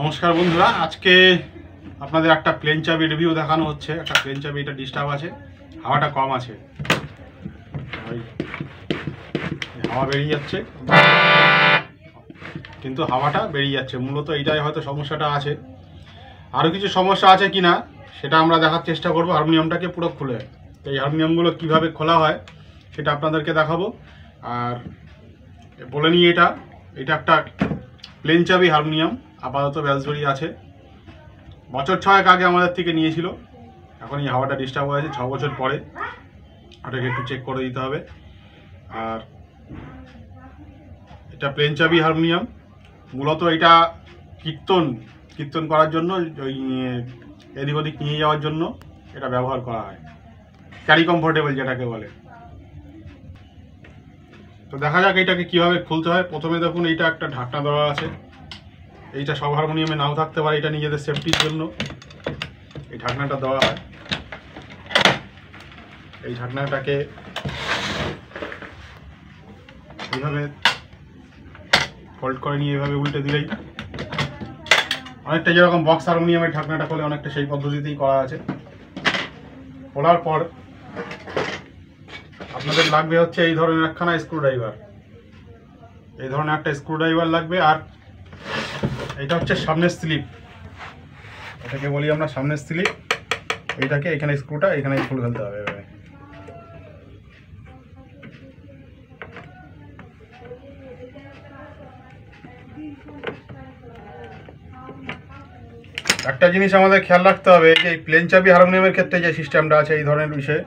নমস্কার বন্ধুরা, আজকে আপনাদের একটা প্লেন চাবি রিভিউ দেখানো হচ্ছে। একটা প্লেন চাবি, এটা ডিস্টার্ব আছে, হাওয়াটা কম আছে, হাওয়া বেরিয়ে যাচ্ছে, কিন্তু হাওয়াটা বেরিয়ে যাচ্ছে। মূলত এইটাই হয়তো সমস্যাটা আছে। আরও কিছু সমস্যা আছে কিনা সেটা আমরা দেখার চেষ্টা করব হারমোনিয়ামটাকে পুরো খুলে। এই হারমোনিয়ামগুলো কিভাবে খোলা হয় সেটা আপনাদেরকে দেখাবো। আর বলে নিই, এটা একটা প্লেন চাবি হারমোনিয়াম, আপাতত ব্যালসবরি আছে। বছর 6 আগে আমাদের থেকে নিয়েছিল। এখন এই হাওয়াটা ডিস্টার্ব হয়েছে 6 বছর পরে, ওটাকে একটু চেক করে দিতে হবে। আর এটা প্লেন চাবি হারমোনিয়াম, মূলত এটা কীর্তন করার জন্য, ওই এদিক ওদিক নিয়ে যাওয়ার জন্য এটা ব্যবহার করা হয়, ক্যারি কমফোর্টেবল যেটাকে বলে। তো দেখা যাক এটাকে কীভাবে খুলতে হয়। প্রথমে দেখুন, এইটা একটা ঢাকনা দেওয়া আছে। এইটা সব হারমোনিয়ামে নাও থাকতে পারে, এটা নিজেদের সেফটির জন্য এই ঢাকনাটা দেওয়া হয়। এই ঢাকনাটাকে এইভাবে ফোল্ড করে নিয়ে এইভাবে উল্টে দিলেই, অনেকটা যেরকম বক্স হারমোনিয়ামের ঢাকনাটা খোলে, অনেকটা সেই পদ্ধতিতেই করা আছে। খোলার পর আপনাদের লাগবে হচ্ছে এই ধরনের একখানা স্ক্রুড্রাইভার। এই ধরনের একটা স্ক্রুড্রাইভার লাগবে। আর এটা হচ্ছে সামনের স্লিপ, এটাকে বলি আমরা সামনের স্লিপ। এইটাকে এখানে স্ক্রুটা এখানে খুলে ফেলতে হবে এভাবে। একটা জিনিস আমাদের খেয়াল রাখতে হবে, যে এই প্লেন চাবি হারমোনিয়ামের ক্ষেত্রে যে সিস্টেমটা আছে এই ধরনের বিষয়ে,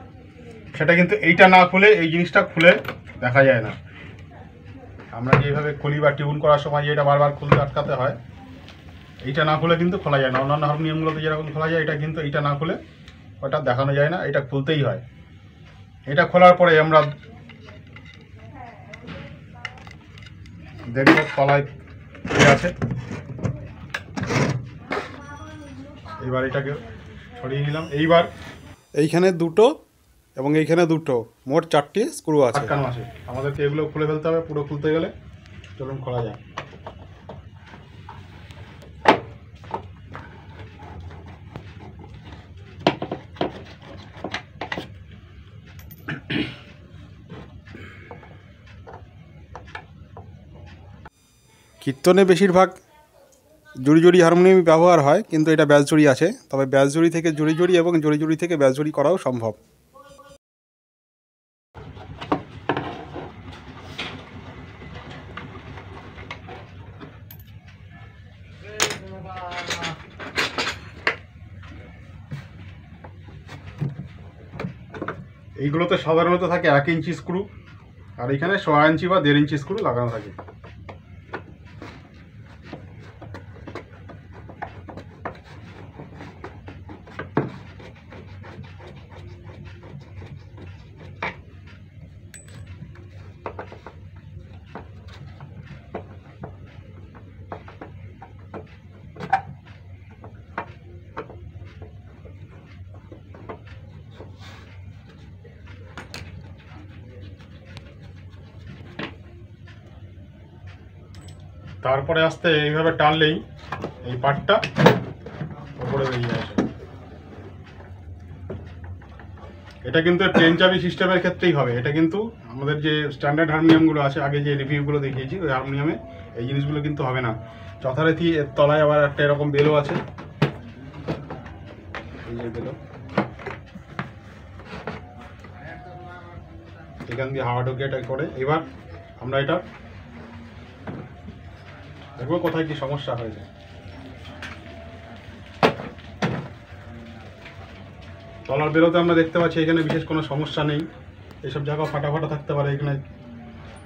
সেটা কিন্তু এইটা না খুলে, এই জিনিসটা খুলে দেখা যায় না। আমরা যেভাবে খুলি বা টিউন করার সময় যেটা বারবার খুলতে আটকাতে হয়, এইটা না খুলে কিন্তু খোলা যায় না। অন্যান্য হারমোনিয়ামগুলোতে যেরকম খোলা যায়, এটা কিন্তু এইটা না খুলে ওটা দেখানো যায় না, এটা খুলতেই হয়। এটা খোলার পরে আমরা দেখব তলায় কি আছে। এইবার এটাকে সরিয়ে নিলাম। এইবার এইখানে দুটো এবং এইখানে দুটো, মোট 4টি স্ক্রু আছে, আটকানো আছে। আমাদেরকে এগুলো খুলে ফেলতে হবে। পুরো খুলতে গেলে চলুন খোলা যায়। কীর্তনে বেশিরভাগ জুড়ি হারমোনিয়াম ব্যবহার হয়, কিন্তু এটা ব্যাসজুড়ি আছে। তবে ব্যাসজুড়ি থেকে জুড়ি এবং জুড়ি থেকে ব্যাসজুড়ি করাও সম্ভব। এইগুলোতে সাধারণত থাকে 1 ইঞ্চি স্ক্রু, আর এখানে 1.5 ইঞ্চি বা 1.5 ইঞ্চি স্ক্রু লাগানো থাকে। তারপরে আস্তে এইভাবে টানলেই এই পার্টটা উপরে বেরিয়ে আসে। এটা কিন্তু প্লেন চাবি সিস্টেমের ক্ষেত্রেই হবে। এটা কিন্তু আমাদের যে স্ট্যান্ডার্ড হারমোনিয়ামগুলো আছে, আগে যে রিভিউগুলো দেখিয়েছি, ওই হারমোনিয়ামে এই জিনিসগুলো কিন্তু হবে না। যথারীতি এর তলায় আবার একটা এরকম বেলও আছে, এই যে বেলো, এখান দিয়ে হাওয়া ঢুকে এটা করে। এবার আমরা এটা দেখবো কোথায় কি সমস্যা হয়েছে। তলার বেরোতে আমরা দেখতে পাচ্ছি এখানে বিশেষ কোনো সমস্যা নেই। এইসব জায়গা ফাটা থাকতে পারে, এখানে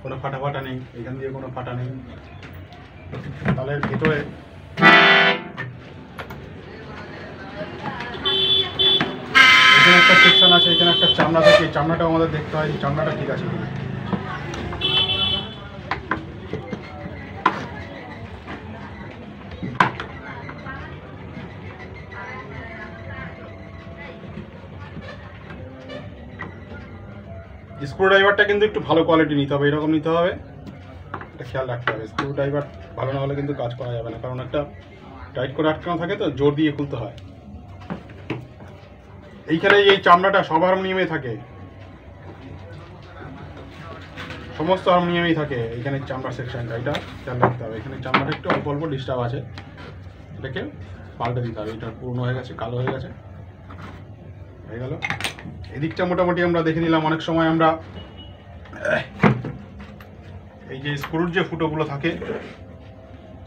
কোনো ফাটা নেই, এখান দিয়ে কোনো ফাটা নেই। তালের ভিতরে এখানে একটা সেকশন আছে, এখানে একটা চামড়া থাকে। এই চামড়াটাও আমাদের দেখতে হয়, এই চামড়াটা ঠিক আছে কিনা। স্ক্রুড্রাইভারটা কিন্তু একটু ভালো কোয়ালিটি নিতে হবে, এরকম নিতে হবে, এটা খেয়াল রাখতে হবে। স্ক্রুড্রাইভার ভালো না হলে কিন্তু কাজ করা যাবে না, কারণ একটা টাইট করে আটকানো থাকে তো, জোর দিয়ে খুলতে হয়। এইখানে এই চামড়াটা সব হারমোনিয়ামে থাকে, সমস্ত হারমোনিয়ামেই থাকে এইখানে চামড়া সেকশনটা, এটা খেয়াল রাখতে হবে। এখানে চামড়াটা একটু অল্প অল্প ডিস্টার্ব আছে, এটাকে পাল্টে দিতে হবে। এটা পুরনো হয়ে গেছে, কালো হয়ে গেছে, হয়ে গেল। এদিকটা মোটামুটি আমরা দেখে নিলাম। অনেক সময় আমরা এই যে স্ক্রুর যে ফুটোগুলো থাকে,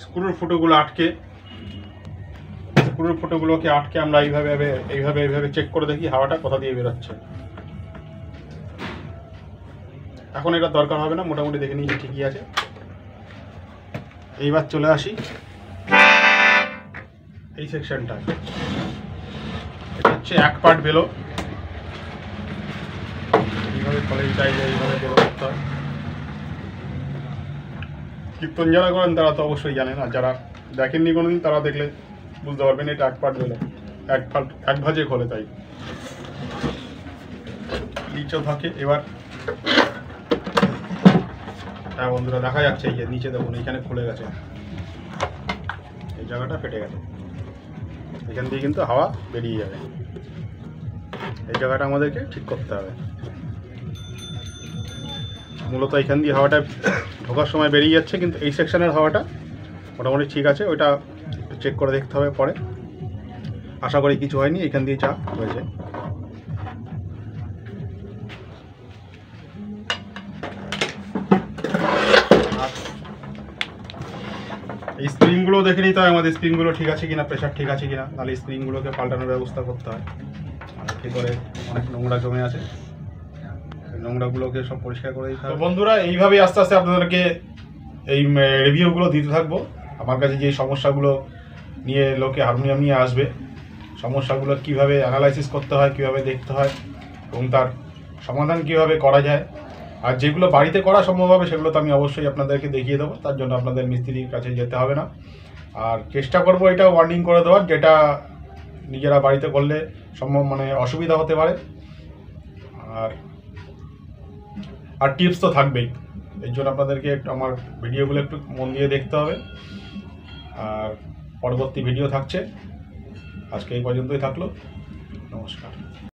স্ক্রুর ফুটোগুলো আটকে, স্ক্রুর ফুটোগুলোকে আটকে আমরা এইভাবে এইভাবে এইভাবে চেক করে দেখি হাওয়াটা কোথা দিয়ে বেরোচ্ছে। এখন এটা দরকার হবে না, মোটামুটি দেখে নিয়েছি ঠিকই আছে। এইবার চলে আসি এই সেকশনটা, এটা হচ্ছে 1 পার্ট বেলো। এইভাবে কলেজ চাইলে এইভাবে বেলো করতে হয়। কীর্তন যারা করেন তারা তো অবশ্যই জানেন, আর যারা দেখেননি কোনোদিন তারা দেখলে বুঝতে পারবেন এটা 1 পার্ট বেলো, এক ভাজে খোলে, তাই নিচেও থাকে। এবার হ্যাঁ বন্ধুরা, দেখা যাচ্ছে এই যে নিচে দেখুন, এইখানে খুলে গেছে, এই জায়গাটা ফেটে গেছে, এখান দিয়ে কিন্তু হাওয়া বেরিয়ে যাবে। এই জায়গাটা আমাদেরকে ঠিক করতে হবে। মূলত এখান দিয়ে হাওয়াটা ঢোকার সময় বেরিয়ে যাচ্ছে, কিন্তু এই সেকশনের হাওয়াটা মোটামুটি ঠিক আছে। ওইটা চেক করে দেখতে হবে পরে। আশা করি কিছু হয়নি, এখান দিয়ে যা হয়েছে। এই স্প্রিংগুলো দেখে নিতে হয় আমাদের, স্প্রিংগুলো ঠিক আছে কিনা, প্রেশার ঠিক আছে কিনা, তাহলে স্প্রিংগুলোকে পাল্টানোর ব্যবস্থা করতে হয়। আর ভিতরে অনেক নোংরা জমে আছে, নোংরাগুলোকে সব পরিষ্কার করে দিতে হবে। বন্ধুরা, এইভাবেই আস্তে আস্তে আপনাদেরকে এই রিভিউগুলো দিতে থাকবো। আমার কাছে যে সমস্যাগুলো নিয়ে লোকে হারমোনিয়াম নিয়ে আসবে, সমস্যাগুলো কিভাবে অ্যানালাইসিস করতে হয়, কিভাবে দেখতে হয় এবং তার সমাধান কিভাবে করা যায়, আর যেগুলো বাড়িতে করা সম্ভব হবে সেগুলো তো আমি অবশ্যই আপনাদেরকে দেখিয়ে দেবো। তার জন্য আপনাদের মিস্ত্রির কাছে যেতে হবে না। আর চেষ্টা করব এটা ওয়ার্নিং করে দেওয়ার, যেটা নিজেরা বাড়িতে করলে সম্ভব অসুবিধা হতে পারে। আর টিপস তো থাকবেই, এই জন্য আপনাদেরকে আমার ভিডিওগুলো একটু মন দিয়ে দেখতে হবে। আর পরবর্তী ভিডিও থাকছে, আজকে এই পর্যন্তই থাকলো। নমস্কার।